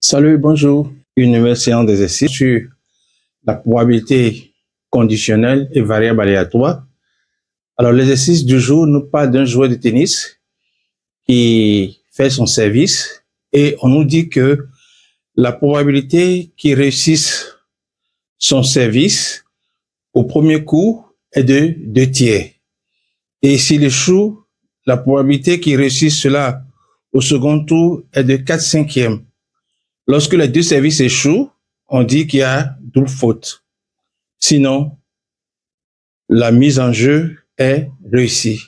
Salut, bonjour. Une nouvelle séance d'exercice sur la probabilité conditionnelle et variable aléatoire. Alors, l'exercice du jour nous parle d'un joueur de tennis qui fait son service et on nous dit que la probabilité qu'il réussisse son service au premier coup est de 2 tiers. Et s'il échoue, la probabilité qu'il réussisse cela au second tour est de 4/5. Lorsque les deux services échouent, on dit qu'il y a double faute. Sinon, la mise en jeu est réussie.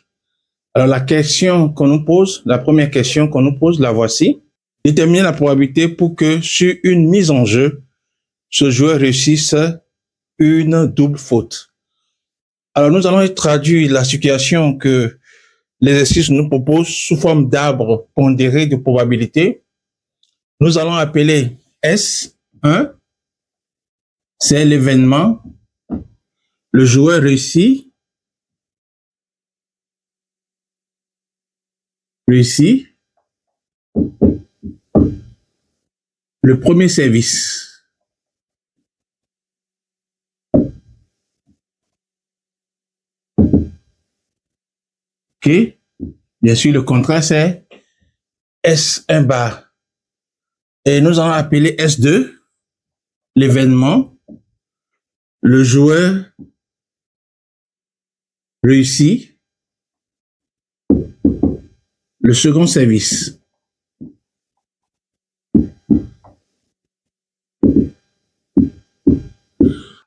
Alors, la première question qu'on nous pose, la voici. Déterminer la probabilité pour que sur une mise en jeu, ce joueur réussisse une double faute. Alors, nous allons traduire la situation que l'exercice nous propose sous forme d'arbre pondéré de probabilité. Nous allons appeler S1, c'est l'événement, le joueur réussit le premier service. OK? Bien sûr, le contraire, c'est S1 bar. Et nous allons appeler S2, l'événement, le joueur réussit le second service.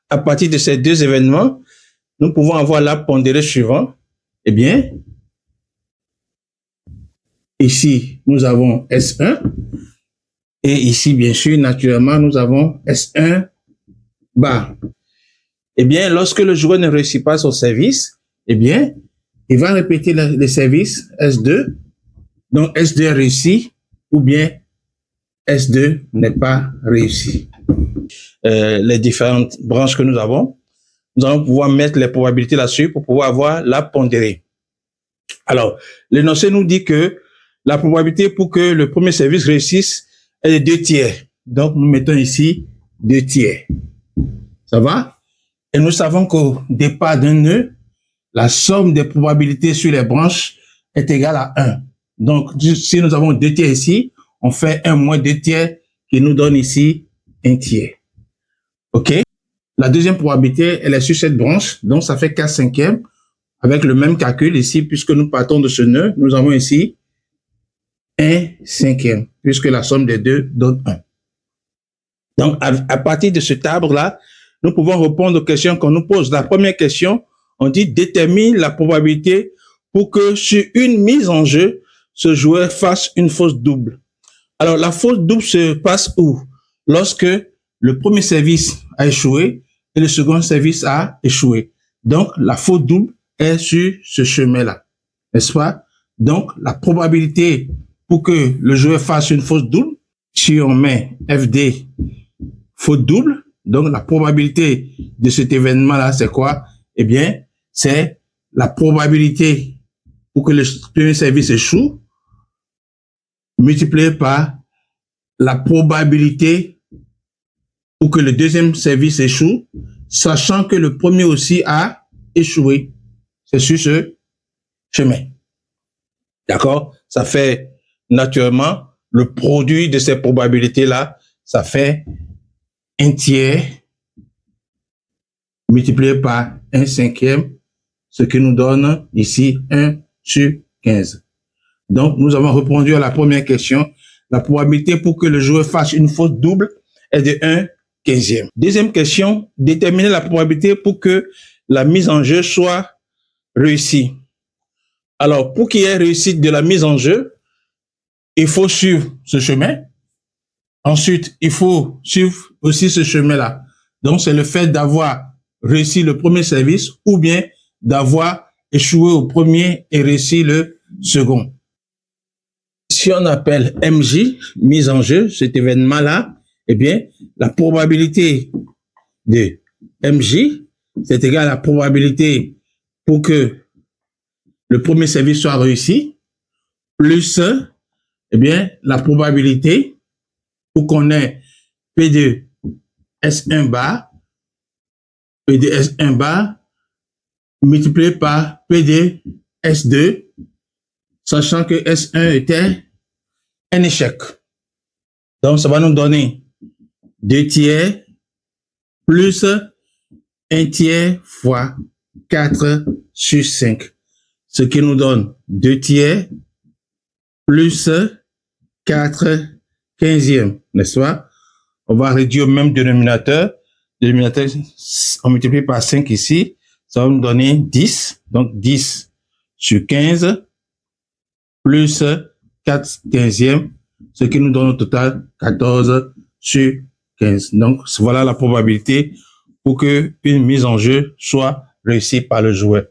À partir de ces deux événements, nous pouvons avoir l'arbre pondéré suivant. Eh bien, ici, nous avons S1. Et ici, bien sûr, naturellement, nous avons S1 bar. Eh bien, lorsque le joueur ne réussit pas son service, eh bien, il va répéter le service S2. Donc, S2 réussi ou bien S2 n'est pas réussi. Les différentes branches que nous allons pouvoir mettre les probabilités là-dessus pour pouvoir avoir la pondérée. Alors, l'énoncé nous dit que la probabilité pour que le premier service réussisse est de 2 tiers. Donc, nous mettons ici 2 tiers. Ça va? Et nous savons qu'au départ d'un nœud, la somme des probabilités sur les branches est égale à 1. Donc, si nous avons 2 tiers ici, on fait 1 moins 2 tiers qui nous donne ici 1 tiers. OK? La deuxième probabilité, elle est sur cette branche, donc ça fait 4/5. Avec le même calcul ici, puisque nous partons de ce nœud, nous avons ici 1/5, puisque la somme des deux donne 1. Donc, à partir de cet arbre-là, nous pouvons répondre aux questions qu'on nous pose. La première question, on dit détermine la probabilité pour que sur une mise en jeu, ce joueur fasse une fausse double. Alors, la fausse double se passe où? Lorsque le premier service a échoué et le second service a échoué. Donc, la fausse double est sur ce chemin-là, n'est-ce pas? Donc, la probabilité pour que le joueur fasse une fausse double, si on met FD faute double, donc la probabilité de cet événement-là, c'est quoi? Eh bien, c'est la probabilité pour que le premier service échoue multiplié par la probabilité pour que le deuxième service échoue, sachant que le premier aussi a échoué. C'est sur ce chemin. D'accord? Ça fait naturellement le produit de ces probabilités-là, ça fait 1 tiers multiplié par 1/5, ce qui nous donne ici 1/15. Donc, nous avons répondu à la première question. La probabilité pour que le joueur fasse une fausse double est de 1/15. Deuxième question, déterminer la probabilité pour que la mise en jeu soit réussie. Alors, pour qu'il y ait réussite de la mise en jeu, il faut suivre ce chemin. Ensuite, il faut suivre aussi ce chemin-là. Donc, c'est le fait d'avoir réussi le premier service ou bien d'avoir échoué au premier et réussi le second. Si on appelle MJ, mise en jeu, cet événement-là, eh bien, la probabilité de MJ, c'est égal à la probabilité pour que le premier service soit réussi, plus, eh bien, la probabilité pour qu'on ait P de S1 bar, P de S1 bar, multiplié par P de S2, sachant que S1 était un échec. Donc, ça va nous donner 2 tiers plus 1 tiers fois 4 sur 5. Ce qui nous donne 2 tiers plus 4 quinzièmes, n'est-ce pas? On va réduire au même dénominateur. Dénominateur, on multiplie par 5 ici. Ça va nous donner 10. Donc, 10 sur 15 plus 4 quinzièmes, ce qui nous donne au total 14 sur 15. Donc, voilà la probabilité pour qu'une mise en jeu soit réussie par le joueur.